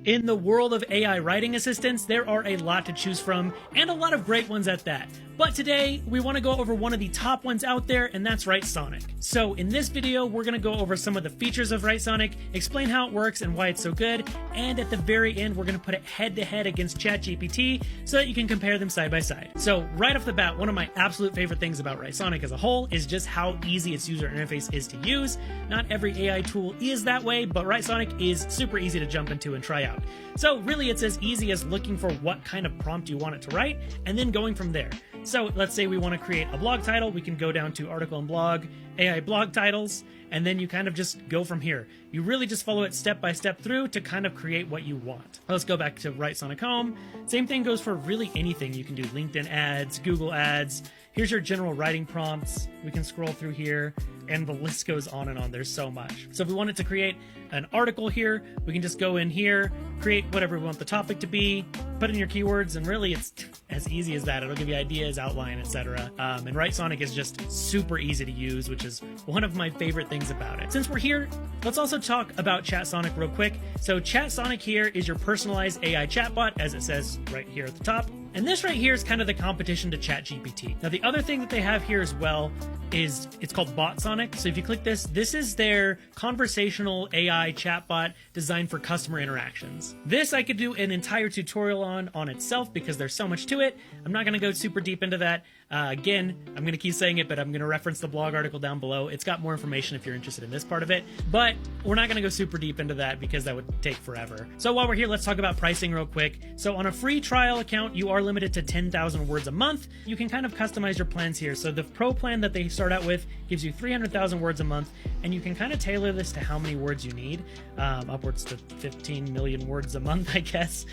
In the world of AI writing assistants, there are a lot to choose from, and a lot of great ones at that. But today, we want to go over one of the top ones out there, and that's Writesonic. So in this video, we're going to go over some of the features of Writesonic, explain how it works and why it's so good, and at the very end, we're going to put it head-to-head against ChatGPT so that you can compare them side by side. So right off the bat, one of my absolute favorite things about Writesonic as a whole is just how easy its user interface is to use. Not every AI tool is that way, but Writesonic is super easy to jump into and try out. So really, it's as easy as looking for what kind of prompt you want it to write, and then going from there. So let's say we want to create a blog title. We can go down to article and blog, AI blog titles, and then you kind of just go from here. You really just follow it step by step through to kind of create what you want. Let's go back to Writesonic Home. Same thing goes for really anything. You can do LinkedIn ads, Google ads. Here's your general writing prompts. We can scroll through here, and the list goes on and on. There's so much. So if we wanted to create an article here, we can just go in here, create whatever we want the topic to be, put in your keywords, and really it's as easy as that. It'll give you ideas, outline, etc. And Writesonic is just super easy to use, which is one of my favorite things about it. Since we're here, let's also talk about ChatSonic real quick. So ChatSonic here is your personalized AI chatbot, as it says right here at the top. And this right here is kind of the competition to ChatGPT. Now, the other thing that they have here as well is it's called BotSonic. So if you click this, this is their conversational AI chatbot designed for customer interactions. This I could do an entire tutorial on itself because there's so much to it. I'm not going to go super deep into that. Again, I'm going to keep saying it, but I'm going to reference the blog article down below. It's got more information if you're interested in this part of it, but we're not going to go super deep into that because that would take forever. So while we're here, let's talk about pricing real quick. So on a free trial account, you are limited to 10,000 words a month. You can kind of customize your plans here. So the pro plan that they start out with gives you 300,000 words a month, and you can kind of tailor this to how many words you need, upwards to 15 million words a month, I guess,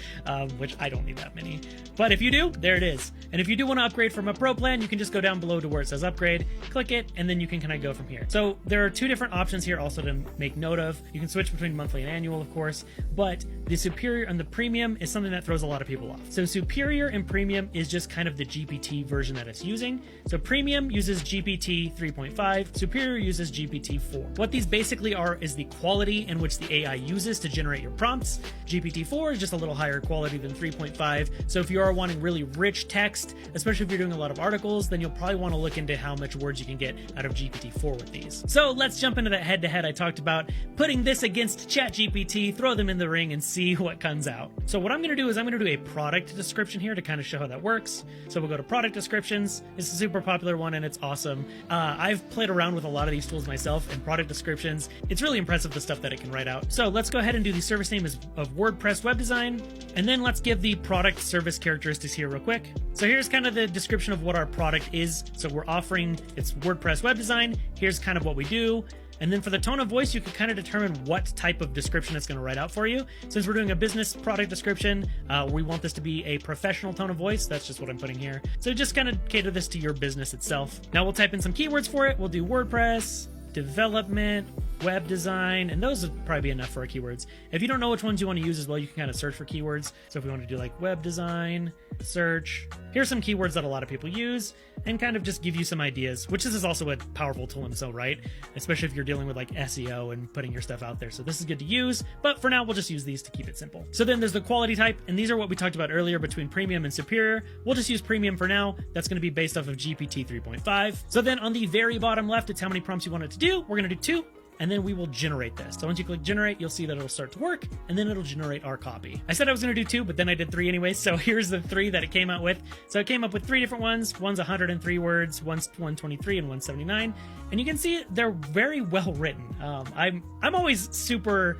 which I don't need that many. But if you do, there it is. And if you do want to upgrade from a pro plan, you can just go down below to where it says upgrade, click it, and then you can kind of go from here. So there are two different options here also to make note of. You can switch between monthly and annual, of course, but the superior and the premium is something that throws a lot of people off. So superior and premium is just kind of the GPT version that it's using. So premium uses GPT 3.5, superior uses GPT 4. What these basically are is the quality in which the AI uses to generate your prompts. GPT 4 is just a little higher quality than 3.5. So if you are wanting really rich text, especially if you're doing a lot of articles, then you'll probably want to look into how much words you can get out of GPT-4 with these. So let's jump into that head-to-head I talked about, putting this against ChatGPT, throw them in the ring and see what comes out. So what I'm going to do is I'm going to do a product description here to kind of show how that works. So we'll go to product descriptions. It's a super popular one and it's awesome. I've played around with a lot of these tools myself, and product descriptions, it's really impressive the stuff that it can write out. So let's go ahead and do the service name of WordPress web design, and then let's give the product service characteristics here real quick. So here's kind of the description of what our product is. So we're offering, it's WordPress web design. Here's kind of what we do. And then for the tone of voice, you can kind of determine what type of description it's going to write out for you. Since we're doing a business product description, we want this to be a professional tone of voice. That's just what I'm putting here. So just kind of cater this to your business itself. Now we'll type in some keywords for it. We'll do WordPress, development, web design, and those would probably be enough for our keywords. If you don't know which ones you want to use as well, you can kind of search for keywords. So if we want to do like web design, search, here's some keywords that a lot of people use, and kind of just give you some ideas, which this is also a powerful tool in its own right, especially if you're dealing with like SEO and putting your stuff out there. So this is good to use, but for now, we'll just use these to keep it simple. So then there's the quality type, and these are what we talked about earlier between premium and superior. We'll just use premium for now. That's going to be based off of GPT 3.5. So then on the very bottom left, it's how many prompts you want it to do. We're going to do 2. And then we will generate this. So once you click generate, you'll see that it'll start to work, and then it'll generate our copy. I said I was going to do 2, but then I did 3 anyway. So here's the 3 that it came out with. So it came up with 3 different ones. One's 103 words, one's 123, and 179. And you can see they're very well written. I'm always super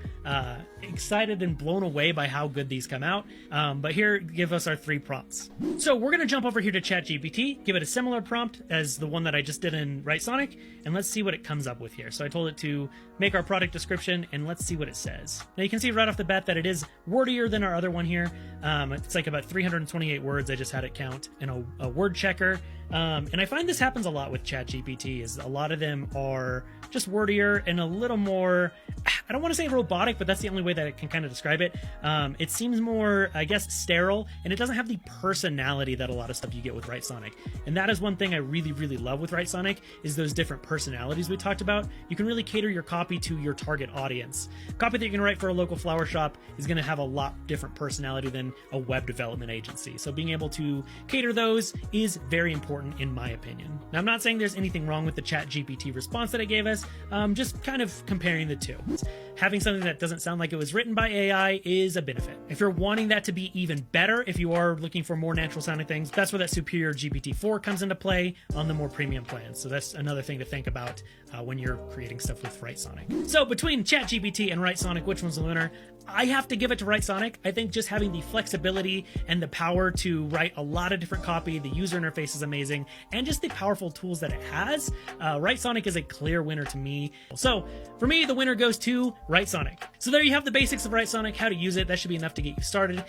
excited and blown away by how good these come out. But here, give us our 3 prompts. So we're going to jump over here to ChatGPT, give it a similar prompt as the one that I just did in Writesonic, and let's see what it comes up with here. So I told it to make our product description, and let's see what it says. Now you can see right off the bat that it is wordier than our other one here, It's like about 328 words. I just had it count in a word checker. And I find this happens a lot with ChatGPT, is a lot of them are just wordier and a little more, I don't want to say robotic, but that's the only way that I can kind of describe it. It seems more, I guess, sterile, and it doesn't have the personality that a lot of stuff you get with Write-Sonic. And that is one thing I really, really love with Write-Sonic, is those different personalities we talked about. You can really cater your copy to your target audience. Copy that you're going to write for a local flower shop is going to have a lot different personality than a web development agency. So being able to cater those is very important in my opinion. Now, I'm not saying there's anything wrong with the ChatGPT response that it gave us, just kind of comparing the two. Having something that doesn't sound like it was written by AI is a benefit. If you're wanting that to be even better, if you are looking for more natural sounding things, that's where that superior GPT-4 comes into play on the more premium plans. So that's another thing to think about when you're creating stuff with Write-Sonic. So between ChatGPT and Write-Sonic, which one's the winner? I have to give it to Write-Sonic. I think just having the flexibility and the power to write a lot of different copy, the user interface is amazing, and just the powerful tools that it has, Write-Sonic is a clear winner to me. So for me, the winner goes to Write-Sonic. So there you have the basics of Write-Sonic, how to use it. That should be enough to get you started.